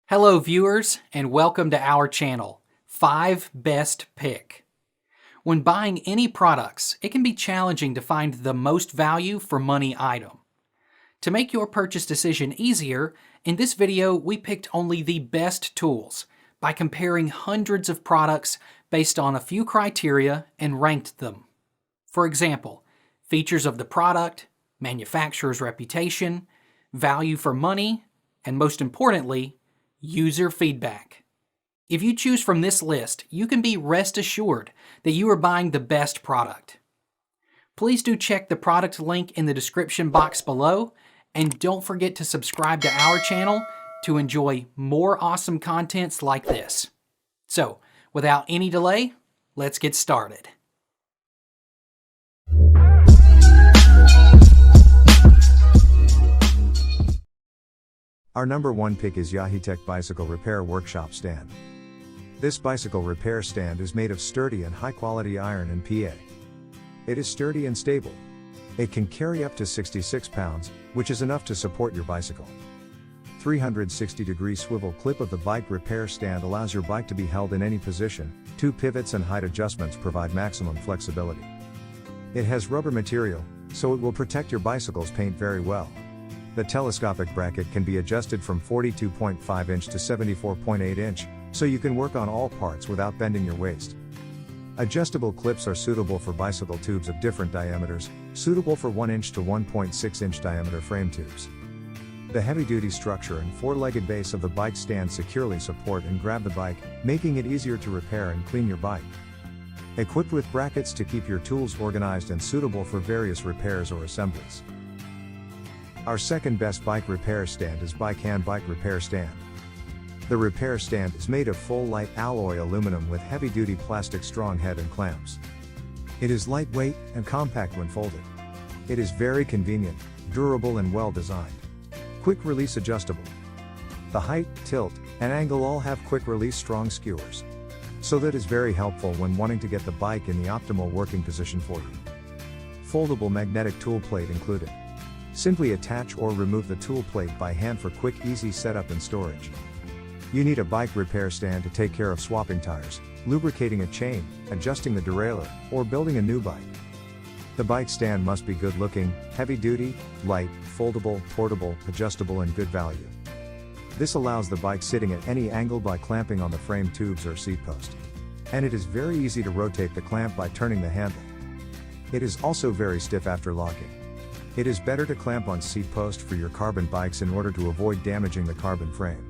Hello viewers, and welcome to our channel, 5 Best Pick. When buying any products, it can be challenging to find the most value for money item. To make your purchase decision easier, in this video we picked only the best tools by comparing hundreds of products based on a few criteria and ranked them. For example, features of the product, manufacturer's reputation, value for money, and most importantly, user feedback. If you choose from this list, you can be rest assured that you are buying the best product. Please do check the product link in the description box below, and don't forget to subscribe to our channel to enjoy more awesome contents like this. So, without any delay, let's get started. Our number one pick is Yahi Tech Bicycle Repair Workshop Stand. This bicycle repair stand is made of sturdy and high-quality iron and PA. It is sturdy and stable. It can carry up to 66 pounds, which is enough to support your bicycle. 360-degree swivel clip of the bike repair stand allows your bike to be held in any position. 2 pivots and height adjustments provide maximum flexibility. It has rubber material, so it will protect your bicycle's paint very well. The telescopic bracket can be adjusted from 42.5 inch to 74.8 inch, so you can work on all parts without bending your waist. Adjustable clips are suitable for bicycle tubes of different diameters, suitable for 1 inch to 1.6 inch diameter frame tubes. The heavy-duty structure and 4-legged base of the bike stand securely support and grab the bike, making it easier to repair and clean your bike. Equipped with brackets to keep your tools organized and suitable for various repairs or assemblies. Our second best bike repair stand is ByCan Bike Repair Stand. The repair stand is made of full light alloy aluminum with heavy-duty plastic strong head and clamps. It is lightweight and compact when folded. It is very convenient, durable and well designed. Quick release adjustable. The height, tilt, and angle all have quick release strong skewers. So that is very helpful when wanting to get the bike in the optimal working position for you. Foldable magnetic tool plate included. Simply attach or remove the tool plate by hand for quick easy setup and storage. You need a bike repair stand to take care of swapping tires, lubricating a chain, adjusting the derailleur, or building a new bike. The bike stand must be good looking, heavy duty, light, foldable, portable, adjustable and good value. This allows the bike sitting at any angle by clamping on the frame tubes or seat post. And it is very easy to rotate the clamp by turning the handle. It is also very stiff after locking. It is better to clamp on seat post for your carbon bikes in order to avoid damaging the carbon frame.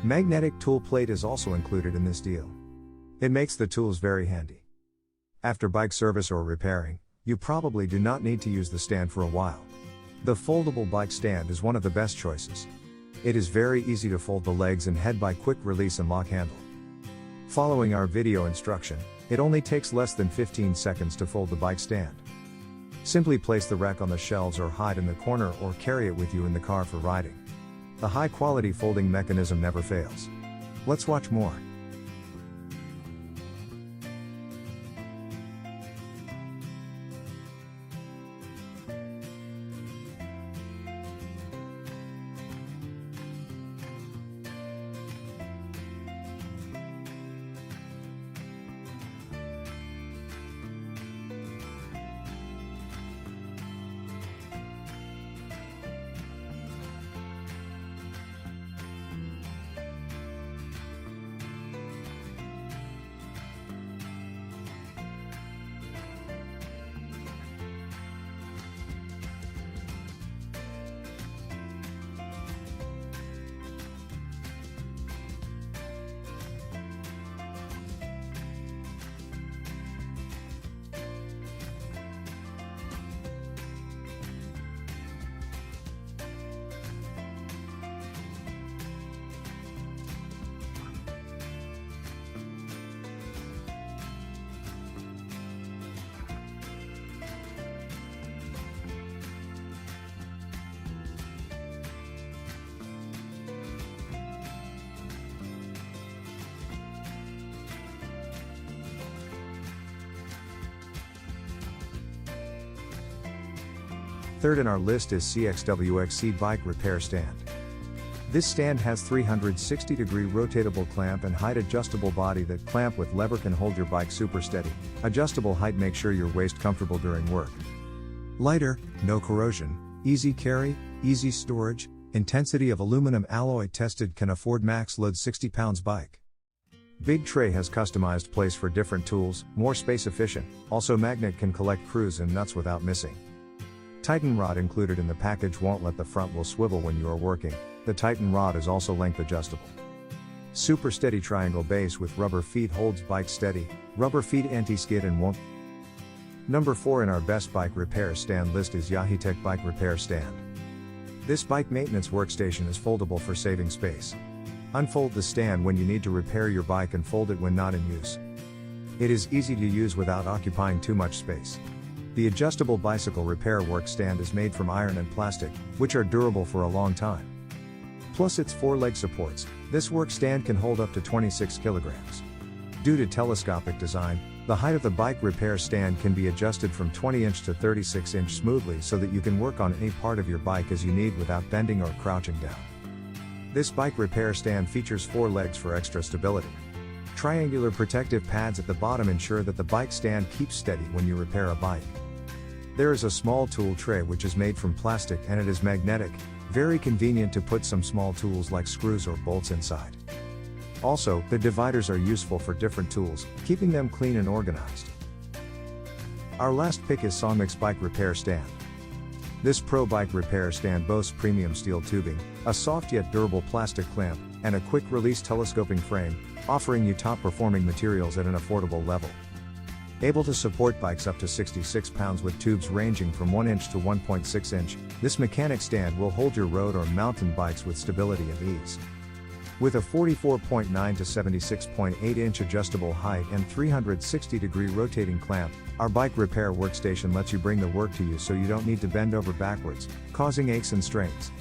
Magnetic tool plate is also included in this deal. It makes the tools very handy. After bike service or repairing, you probably do not need to use the stand for a while. The foldable bike stand is one of the best choices. It is very easy to fold the legs and head by quick release and lock handle. Following our video instruction, it only takes less than 15 seconds to fold the bike stand. Simply place the rack on the shelves or hide in the corner or carry it with you in the car for riding. The high-quality folding mechanism never fails. Let's watch more. Third in our list is CXWXC Bike Repair Stand. This stand has 360-degree rotatable clamp and height adjustable body that clamp with lever can hold your bike super steady. Adjustable height makes sure your waist comfortable during work. Lighter, no corrosion, easy carry, easy storage, intensity of aluminum alloy tested, can afford max load 60 pounds bike. Big tray has customized place for different tools, more space efficient, also magnet can collect screws and nuts without missing. Titan rod included in the package won't let the front wheel swivel when you are working. The Titan rod is also length adjustable. Super steady triangle base with rubber feet holds bike steady, rubber feet anti-skid and won't. Number 4 in our best bike repair stand list is Yahi Tech Bike Repair Stand. This bike maintenance workstation is foldable for saving space. Unfold the stand when you need to repair your bike and fold it when not in use. It is easy to use without occupying too much space. The adjustable bicycle repair work stand is made from iron and plastic, which are durable for a long time. Plus its 4 leg supports, this work stand can hold up to 26 kilograms. Due to telescopic design, the height of the bike repair stand can be adjusted from 20-inch to 36-inch smoothly so that you can work on any part of your bike as you need without bending or crouching down. This bike repair stand features 4 legs for extra stability. Triangular protective pads at the bottom ensure that the bike stand keeps steady when you repair a bike. There is a small tool tray which is made from plastic and it is magnetic, very convenient to put some small tools like screws or bolts inside. Also, the dividers are useful for different tools, keeping them clean and organized. Our last pick is Songmix Bike Repair Stand. This pro bike repair stand boasts premium steel tubing, a soft yet durable plastic clamp, and a quick release telescoping frame, offering you top performing materials at an affordable level. Able to support bikes up to 66 pounds with tubes ranging from 1 inch to 1.6 inch, this mechanic stand will hold your road or mountain bikes with stability and ease. With a 44.9 to 76.8 inch adjustable height and 360-degree rotating clamp, our bike repair workstation lets you bring the work to you so you don't need to bend over backwards, causing aches and strains.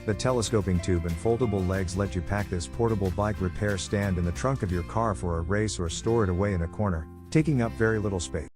The telescoping tube and foldable legs let you pack this portable bike repair stand in the trunk of your car for a race or store it away in a corner, taking up very little space.